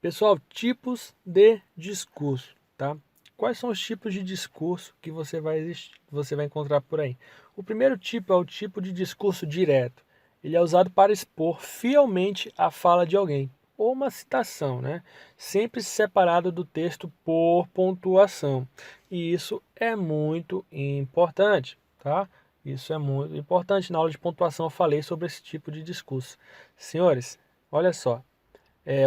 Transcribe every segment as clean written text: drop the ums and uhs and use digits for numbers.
Pessoal, tipos de discurso, tá? Quais são os tipos de discurso que você vai encontrar por aí? O primeiro tipo é o tipo de discurso direto. Ele é usado para expor fielmente a fala de alguém, ou uma citação, né? Sempre separado do texto por pontuação. E isso é muito importante, tá? Isso é muito importante. Na aula de pontuação eu falei sobre esse tipo de discurso. Senhores, olha só.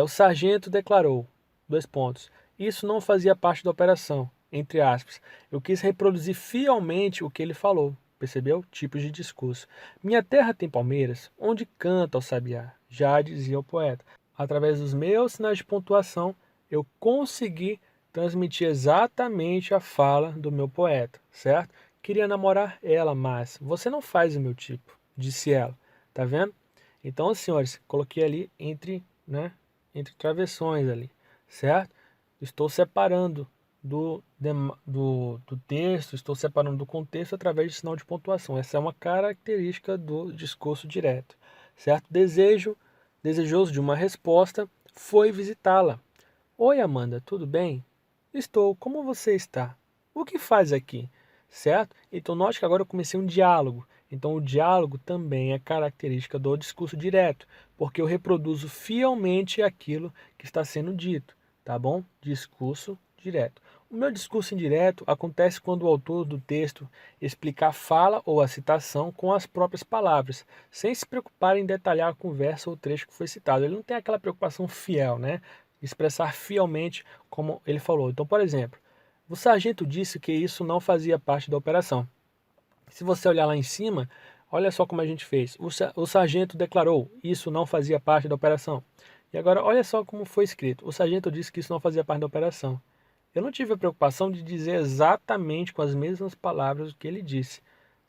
O sargento declarou, dois pontos, isso não fazia parte da operação, entre aspas. Eu quis reproduzir fielmente o que ele falou, percebeu? Tipos de discurso. Minha terra tem palmeiras, onde canta o sabiá, já dizia o poeta. Através dos meus sinais de pontuação, eu consegui transmitir exatamente a fala do meu poeta, certo? Queria namorar ela, mas você não faz o meu tipo, disse ela. Tá vendo? Então, senhores, coloquei ali entre travessões ali, certo? Estou separando do texto, estou separando do contexto através de sinal de pontuação. Essa é uma característica do discurso direto, certo? Desejoso de uma resposta, foi visitá-la. Oi, Amanda, tudo bem? Estou, como você está? O que faz aqui? Certo? Então, note que agora eu comecei um diálogo. Então, o diálogo também é característica do discurso direto, porque eu reproduzo fielmente aquilo que está sendo dito, tá bom? Discurso direto. O meu discurso indireto acontece quando o autor do texto explica a fala ou a citação com as próprias palavras, sem se preocupar em detalhar a conversa ou o trecho que foi citado. Ele não tem aquela preocupação fiel, né? Expressar fielmente como ele falou. Então, por exemplo, o sargento disse que isso não fazia parte da operação. Se você olhar lá em cima, olha só como a gente fez. O sargento declarou, isso não fazia parte da operação. E agora, olha só como foi escrito. O sargento disse que isso não fazia parte da operação. Eu não tive a preocupação de dizer exatamente com as mesmas palavras o que ele disse,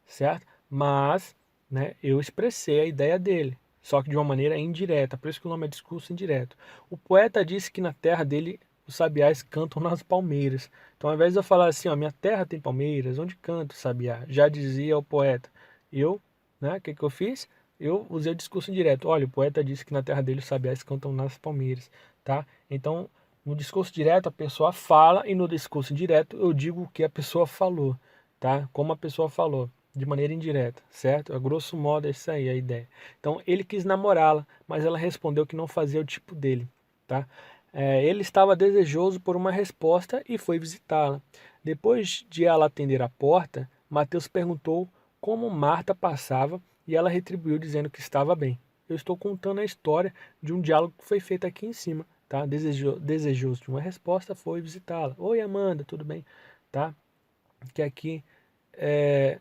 certo? Mas, né, eu expressei a ideia dele, só que de uma maneira indireta, por isso que o nome é discurso indireto. O poeta disse que na terra dele os sabiás cantam nas palmeiras. Então, ao invés de eu falar assim, ó, minha terra tem palmeiras, onde canta o sabiá? Já dizia o poeta. Eu, né, o que eu fiz? Eu usei o discurso indireto. Olha, o poeta disse que na terra dele os sabiás cantam nas palmeiras, tá? Então, no discurso direto a pessoa fala e no discurso indireto eu digo o que a pessoa falou, tá? Como a pessoa falou, de maneira indireta, certo? A grosso modo é isso aí a ideia. Então, ele quis namorá-la, mas ela respondeu que não fazia o tipo dele, tá? Ele estava desejoso por uma resposta e foi visitá-la. Depois de ela atender a porta, Mateus perguntou como Marta passava e ela retribuiu dizendo que estava bem. Eu estou contando a história de um diálogo que foi feito aqui em cima, tá? Desejoso de uma resposta, foi visitá-la. Oi, Amanda, tudo bem? Tá? Que aqui é,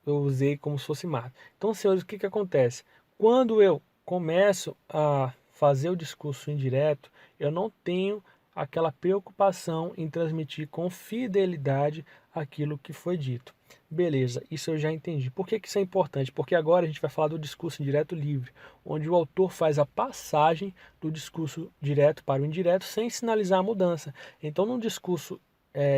eu usei como se fosse Marta. Então, senhores, o que acontece? Quando eu começo a fazer o discurso indireto, eu não tenho aquela preocupação em transmitir com fidelidade aquilo que foi dito. Beleza, isso eu já entendi. Por que isso é importante? Porque agora a gente vai falar do discurso indireto livre, onde o autor faz a passagem do discurso direto para o indireto sem sinalizar a mudança. Então, no discurso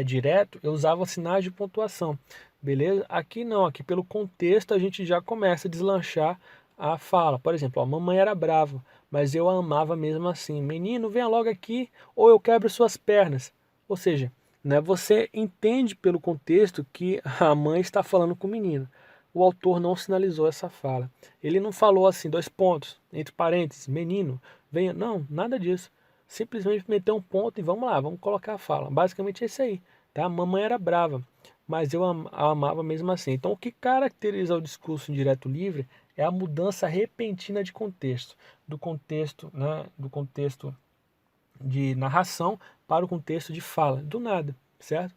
direto, eu usava sinais de pontuação. Beleza? Aqui não, aqui pelo contexto a gente já começa a deslanchar a fala. Por exemplo, a mamãe era brava, mas eu a amava mesmo assim. Menino, venha logo aqui ou eu quebro suas pernas. Ou seja, né, você entende pelo contexto que a mãe está falando com o menino. O autor não sinalizou essa fala. Ele não falou assim, dois pontos, entre parênteses, menino, venha. Não, nada disso. Simplesmente meteu um ponto e vamos lá, vamos colocar a fala. Basicamente é isso aí. Tá? A mamãe era brava, mas eu a amava mesmo assim. Então, o que caracteriza o discurso indireto livre é a mudança repentina de contexto, do contexto de narração para o contexto de fala, do nada, certo?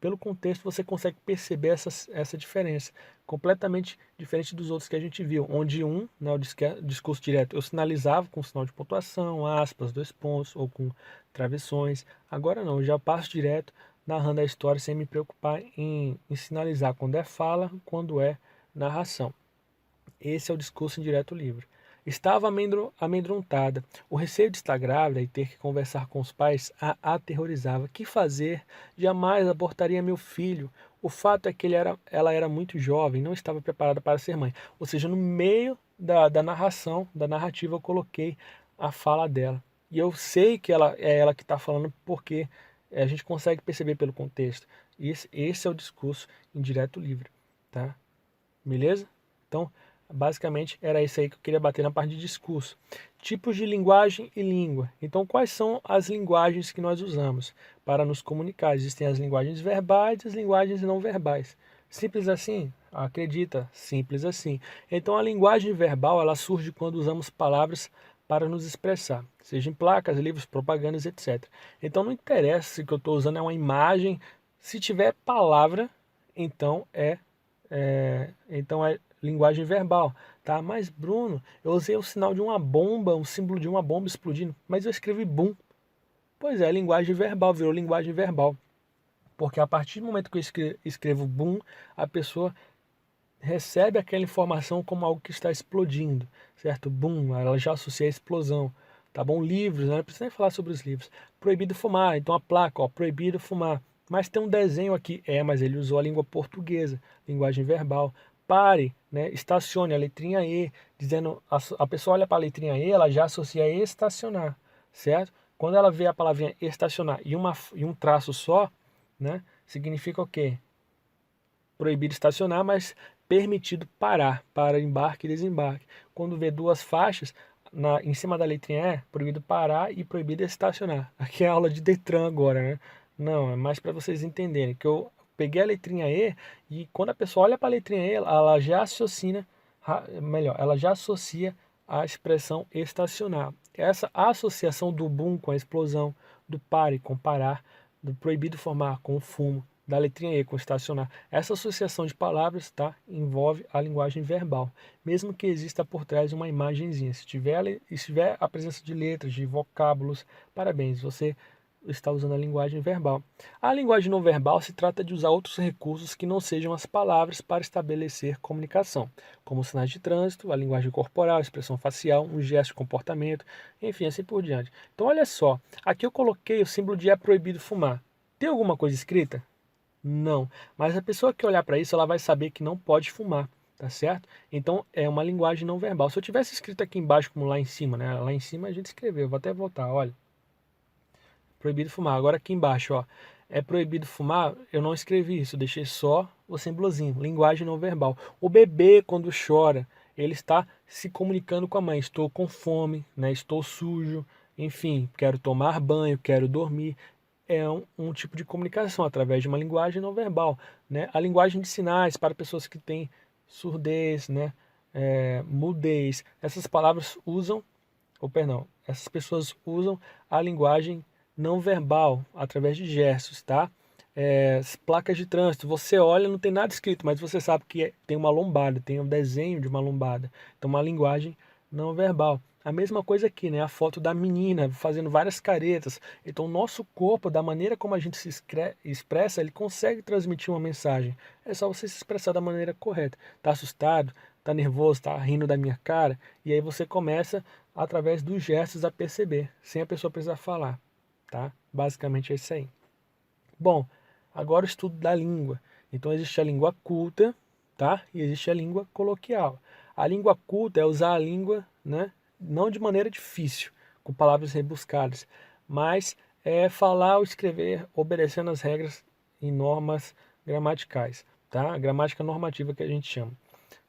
Pelo contexto você consegue perceber essa diferença, completamente diferente dos outros que a gente viu, onde o discurso direto, eu sinalizava com sinal de pontuação, aspas, dois pontos, ou com travessões. Agora não, eu já passo direto narrando a história sem me preocupar em sinalizar quando é fala, quando é narração. Esse é o discurso indireto livre. Estava amedrontada. O receio de estar grávida e ter que conversar com os pais a aterrorizava. Que fazer? Jamais abortaria meu filho. O fato é que ela era muito jovem, não estava preparada para ser mãe. Ou seja, no meio da narrativa, eu coloquei a fala dela. E eu sei que é ela que está falando porque a gente consegue perceber pelo contexto. Esse é o discurso indireto livre, tá? Beleza? Então, basicamente era isso aí que eu queria bater na parte de discurso. Tipos de linguagem e língua. Então, quais são as linguagens que nós usamos para nos comunicar? Existem as linguagens verbais e as linguagens não verbais. Simples assim? Acredita, simples assim. Então, a linguagem verbal, ela surge quando usamos palavras para nos expressar, seja em placas, livros, propagandas, etc. Então, não interessa se o que eu estou usando é uma imagem, se tiver palavra, então é linguagem verbal, tá? Mas Bruno, eu usei o sinal de uma bomba, um símbolo de uma bomba explodindo, mas eu escrevi boom. Pois é, linguagem verbal, virou linguagem verbal. Porque a partir do momento que eu escrevo boom, a pessoa recebe aquela informação como algo que está explodindo, certo? Boom, ela já associa a explosão, tá bom? Livros, né? Não precisa nem falar sobre os livros. Proibido fumar, então a placa, ó, proibido fumar. Mas tem um desenho aqui, mas ele usou a língua portuguesa, linguagem verbal. Pare, né? Estacione, a letrinha E, dizendo, a pessoa olha para a letrinha E, ela já associa a estacionar, certo? Quando ela vê a palavrinha estacionar e um traço só, né? Significa o quê? Proibido estacionar, mas permitido parar, para embarque e desembarque. Quando vê duas faixas, em cima da letrinha E, proibido parar e proibido estacionar. Aqui é a aula de Detran agora, né? Não, é mais para vocês entenderem que eu peguei a letrinha E e quando a pessoa olha para a letrinha E, ela já associa, ela já associa a expressão estacionar. Essa associação do boom com a explosão, do pare com parar, do proibido formar com o fumo, da letrinha E com estacionar. Essa associação de palavras, tá, envolve a linguagem verbal, mesmo que exista por trás uma imagenzinha. Se tiver a presença de letras, de vocábulos, parabéns, você está usando a linguagem verbal. A linguagem não verbal se trata de usar outros recursos que não sejam as palavras para estabelecer comunicação, como sinais de trânsito, a linguagem corporal, a expressão facial, um gesto de comportamento, enfim, assim por diante. Então, olha só, aqui eu coloquei o símbolo de é proibido fumar. Tem alguma coisa escrita? Não. Mas a pessoa que olhar para isso, ela vai saber que não pode fumar, tá certo? Então é uma linguagem não verbal. Se eu tivesse escrito aqui embaixo, como lá em cima, né? Lá em cima a gente escreveu, vou até voltar, olha. Proibido fumar. Agora aqui embaixo, ó. É proibido fumar, eu não escrevi isso, eu deixei só o símbolozinho, linguagem não verbal. O bebê, quando chora, ele está se comunicando com a mãe. Estou com fome, né? Estou sujo, enfim, quero tomar banho, quero dormir. É um tipo de comunicação através de uma linguagem não verbal, né? A linguagem de sinais para pessoas que têm surdez, né? Mudez. Essas palavras usam, ou perdão, essas pessoas usam a linguagem não verbal através de gestos, tá? As placas de trânsito, você olha, não tem nada escrito, mas você sabe que tem uma lombada, tem um desenho de uma lombada. Então, uma linguagem não verbal. A mesma coisa aqui, né? A foto da menina fazendo várias caretas. Então, o nosso corpo, da maneira como a gente se expressa, ele consegue transmitir uma mensagem. É só você se expressar da maneira correta. Tá assustado? Tá nervoso? Tá rindo da minha cara? E aí você começa, através dos gestos, a perceber, sem a pessoa precisar falar, tá? Basicamente é isso aí. Bom, agora o estudo da língua. Então existe a língua culta, tá? E existe a língua coloquial. A língua culta é usar a língua, né? Não de maneira difícil, com palavras rebuscadas, mas é falar ou escrever obedecendo as regras e normas gramaticais, tá? A gramática normativa que a gente chama.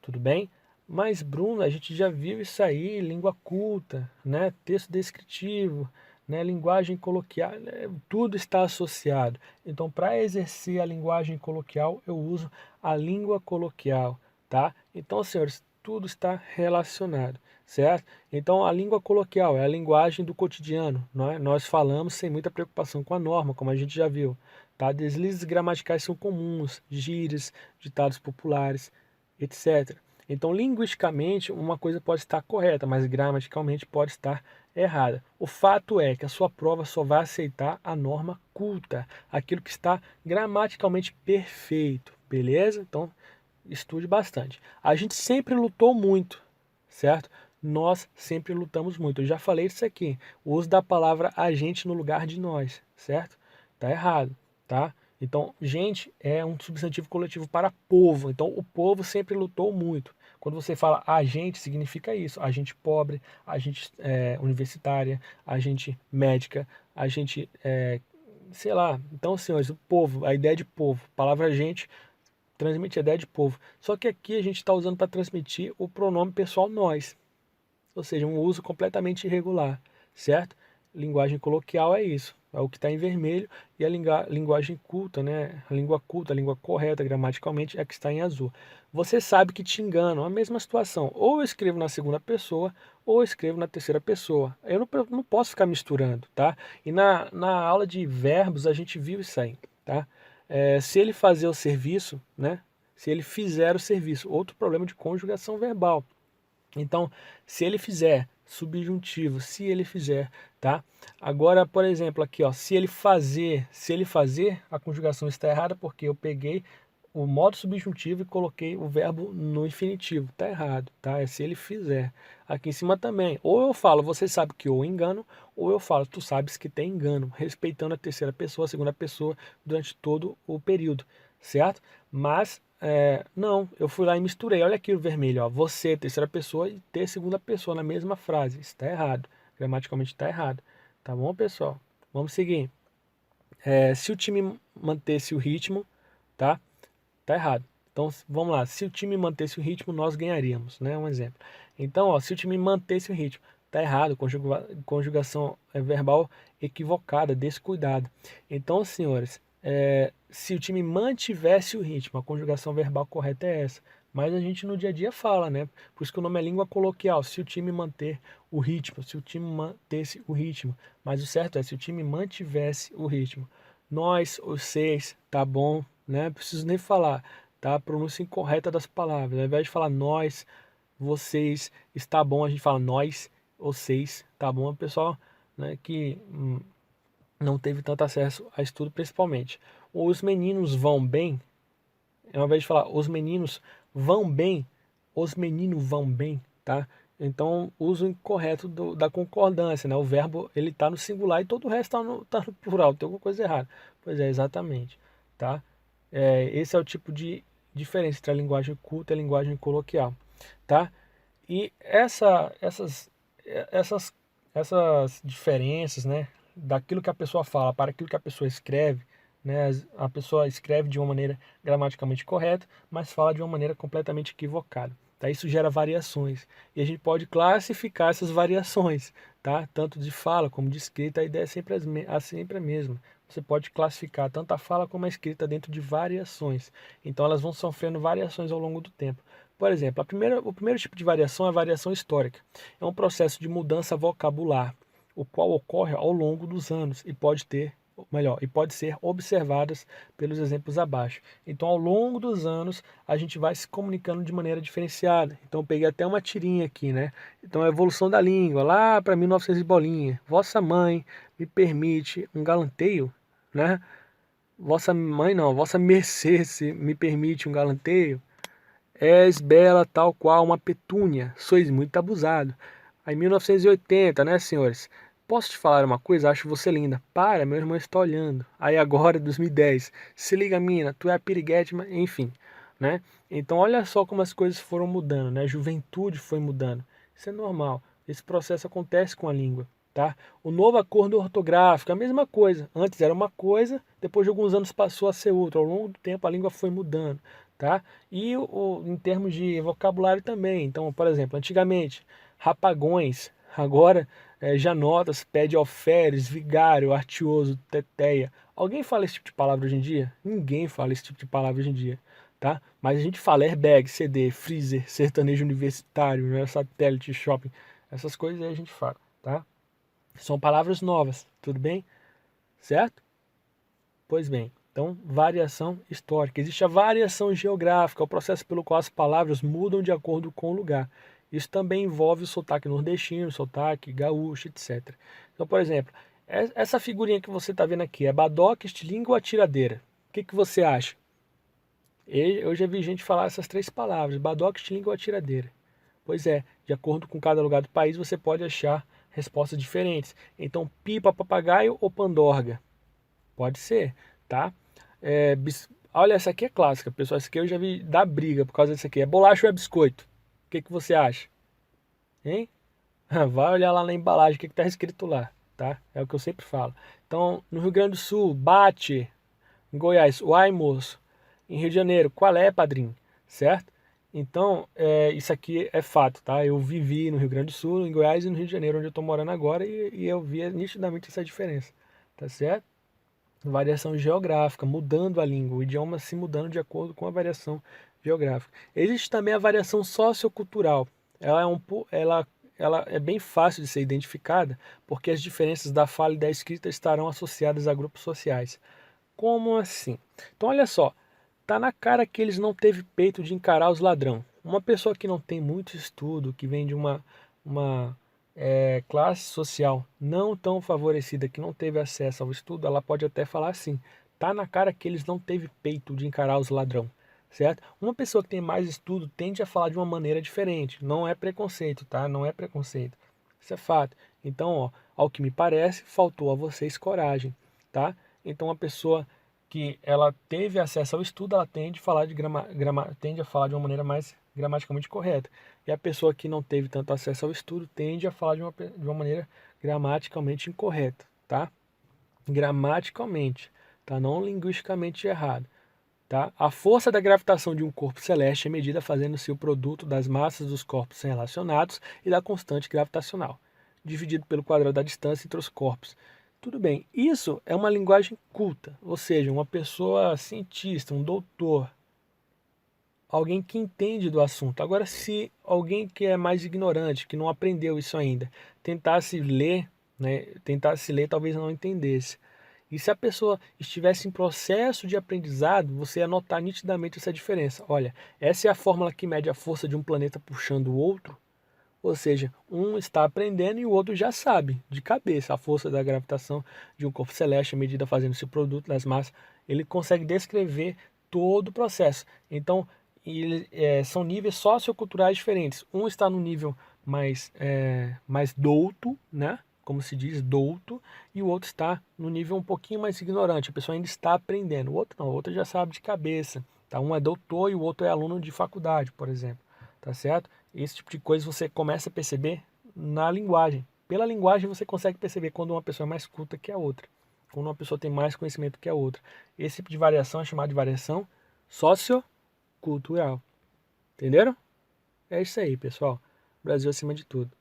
Tudo bem? Mas, Bruno, a gente já viu isso aí, língua culta, né? Texto descritivo, né? Linguagem coloquial, né? Tudo está associado. Então, para exercer a linguagem coloquial, eu uso a língua coloquial, tá? Então, senhores, tudo está relacionado, certo? Então, a língua coloquial é a linguagem do cotidiano, não é? Nós falamos sem muita preocupação com a norma, como a gente já viu, tá? Deslizes gramaticais são comuns, gírias, ditados populares, etc. Então, linguisticamente, uma coisa pode estar correta, mas gramaticalmente pode estar errada. O fato é que a sua prova só vai aceitar a norma culta, aquilo que está gramaticalmente perfeito, beleza? Então, estude bastante. A gente sempre lutou muito, certo? Nós sempre lutamos muito. Eu já falei isso aqui. O uso da palavra a gente no lugar de nós, certo? Tá errado, tá? Então, gente é um substantivo coletivo para povo. Então, o povo sempre lutou muito. Quando você fala agente, significa isso. Agente pobre, agente universitária, agente médica, agente, sei lá. Então, senhores, o povo, a ideia de povo, a palavra agente transmite a ideia de povo. Só que aqui a gente está usando para transmitir o pronome pessoal nós, ou seja, um uso completamente irregular, certo? Linguagem coloquial é isso, é o que está em vermelho, e a linguagem culta, né? A língua culta, a língua correta gramaticalmente é a que está em azul. Você sabe que te enganam, a mesma situação. Ou eu escrevo na segunda pessoa, ou eu escrevo na terceira pessoa. Eu não posso ficar misturando, tá? E na aula de verbos a gente viu isso aí, tá? Se ele fazer o serviço, né? Se ele fizer o serviço, outro problema de conjugação verbal. Então, se ele fizer, subjuntivo, se ele fizer, tá? Agora, por exemplo, aqui, ó, se ele fazer, a conjugação está errada porque eu peguei o modo subjuntivo e coloquei o verbo no infinitivo. Tá errado, tá? É se ele fizer. Aqui em cima também. Ou eu falo, você sabe que eu engano, ou eu falo, tu sabes que tem engano, respeitando a terceira pessoa, a segunda pessoa durante todo o período, certo? Mas não, eu fui lá e misturei. Olha aqui o vermelho, ó. Você, terceira pessoa, e ter segunda pessoa na mesma frase. Está errado. Gramaticalmente está errado. Tá bom, pessoal? Vamos seguir. Se o time mantesse o ritmo, tá? Tá errado. Então, vamos lá. Se o time mantesse o ritmo, nós ganharíamos, né? Um exemplo. Então, ó, se o time mantesse o ritmo, tá errado. Conjugação verbal equivocada, descuidada. Então, senhores, se o time mantivesse o ritmo, a conjugação verbal correta é essa. Mas a gente no dia a dia fala, né? Por isso que o nome é língua coloquial. Se o time manter o ritmo, se o time mantesse o ritmo. Mas o certo é se o time mantivesse o ritmo. Nós, os seis, tá bom, né? Não preciso nem falar, tá? A pronúncia incorreta das palavras. Ao invés de falar nós, vocês, está bom, a gente fala nós, vocês, tá bom? O pessoal, né, que não teve tanto acesso a estudo, principalmente. Os meninos vão bem, ao invés de falar os meninos vão bem, os meninos vão bem, tá? Então, uso incorreto da concordância, né? O verbo, ele tá no singular e todo o resto tá no plural, tem alguma coisa errada. Pois é, exatamente, tá? Esse é o tipo de diferença entre a linguagem culta e a linguagem coloquial, tá? E essas diferenças, né, daquilo que a pessoa fala para aquilo que a pessoa escreve, né, a pessoa escreve de uma maneira gramaticalmente correta, mas fala de uma maneira completamente equivocada. Tá? Isso gera variações e a gente pode classificar essas variações, tá? Tanto de fala como de escrita, a ideia é sempre a mesma. Você pode classificar tanto a fala como a escrita dentro de variações. Então elas vão sofrendo variações ao longo do tempo. Por exemplo, o primeiro tipo de variação é a variação histórica. É um processo de mudança vocabular, o qual ocorre ao longo dos anos e pode ser observadas pelos exemplos abaixo. Então, ao longo dos anos, a gente vai se comunicando de maneira diferenciada. Então, eu peguei até uma tirinha aqui, né? Então, a evolução da língua, lá para 1900 e bolinha. Vossa mãe me permite um galanteio, né? Vossa mãe não, vossa mercê se me permite um galanteio. És bela tal qual uma petúnia, sois muito abusado. Aí 1980, né, senhores? Posso te falar uma coisa? Acho você linda. Para, meu irmão está olhando. Aí agora, 2010. Se liga, mina, tu é a piriguete, enfim, né? Então olha só como as coisas foram mudando, né? A juventude foi mudando. Isso é normal. Esse processo acontece com a língua, tá? O novo acordo ortográfico, a mesma coisa. Antes era uma coisa, depois de alguns anos passou a ser outra. Ao longo do tempo a língua foi mudando, tá? E em termos de vocabulário também. Então, por exemplo, antigamente, rapagões, agora janotas, pede alferes, vigário, artioso, teteia. Alguém fala esse tipo de palavra hoje em dia? Ninguém fala esse tipo de palavra hoje em dia, tá? Mas a gente fala airbag, CD, freezer, sertanejo universitário, né, satélite, shopping, essas coisas aí a gente fala, tá? São palavras novas, tudo bem? Certo? Pois bem, então, variação histórica. Existe a variação geográfica, o processo pelo qual as palavras mudam de acordo com o lugar. Isso também envolve o sotaque nordestino, sotaque gaúcho, etc. Então, por exemplo, essa figurinha que você está vendo aqui é badoque, estilingue ou atiradeira? O que você acha? Eu já vi gente falar essas três palavras, badoque, estilingue ou atiradeira. Pois é, de acordo com cada lugar do país, você pode achar respostas diferentes. Então, pipa, papagaio ou pandorga? Pode ser, tá? Olha, essa aqui é clássica, pessoal. Essa aqui eu já vi dar briga por causa disso aqui. É bolacha ou é biscoito? que você acha? Hein? Vai olhar lá na embalagem o que está escrito lá, tá? É o que eu sempre falo. Então, no Rio Grande do Sul, bate. Em Goiás, uai, moço. Em Rio de Janeiro, qual é, padrinho? Certo? Então, isso aqui é fato, tá? Eu vivi no Rio Grande do Sul, em Goiás e no Rio de Janeiro, onde eu estou morando agora, e eu via nitidamente essa diferença, tá certo? Variação geográfica, mudando a língua, o idioma se mudando de acordo com a variação geográfica. Existe também a variação sociocultural. Ela é, ela é bem fácil de ser identificada, porque as diferenças da fala e da escrita estarão associadas a grupos sociais. Como assim? Então, olha só, tá na cara que eles não teve peito de encarar os ladrão. Uma pessoa que não tem muito estudo, que vem de uma classe social não tão favorecida, que não teve acesso ao estudo, ela pode até falar assim: tá na cara que eles não teve peito de encarar os ladrão, certo? Uma pessoa que tem mais estudo tende a falar de uma maneira diferente. Não é preconceito, tá? Não é preconceito. Isso é fato. Então, ó, ao que me parece, faltou a vocês coragem, tá? Então, uma pessoa que ela teve acesso ao estudo, ela tende a falar tende a falar de uma maneira mais gramaticalmente correta. E a pessoa que não teve tanto acesso ao estudo tende a falar de uma maneira gramaticalmente incorreta, tá? Gramaticalmente, tá? Não linguisticamente errado, tá? A força da gravitação de um corpo celeste é medida fazendo-se o produto das massas dos corpos relacionados e da constante gravitacional, dividido pelo quadrado da distância entre os corpos. Tudo bem, isso é uma linguagem culta, ou seja, uma pessoa cientista, um doutor, alguém que entende do assunto. Agora, se alguém que é mais ignorante, que não aprendeu isso ainda, tentasse ler, né, tentasse ler, talvez não entendesse. E se a pessoa estivesse em processo de aprendizado, você ia notar nitidamente essa diferença. Olha, essa é a fórmula que mede a força de um planeta puxando o outro. Ou seja, um está aprendendo e o outro já sabe, de cabeça, a força da gravitação de um corpo celeste, a medida fazendo esse produto das massas. Ele consegue descrever todo o processo. Então, são níveis socioculturais diferentes. Um está no nível mais douto, né? Como se diz, douto, e o outro está no nível um pouquinho mais ignorante. A pessoa ainda está aprendendo. O outro não, o outro já sabe de cabeça. Tá? Um é doutor e o outro é aluno de faculdade, por exemplo. Tá certo? Esse tipo de coisa você começa a perceber na linguagem. Pela linguagem você consegue perceber quando uma pessoa é mais culta que a outra, quando uma pessoa tem mais conhecimento que a outra. Esse tipo de variação é chamado de variação sociocultural. Entenderam? É isso aí, pessoal. Brasil acima de tudo.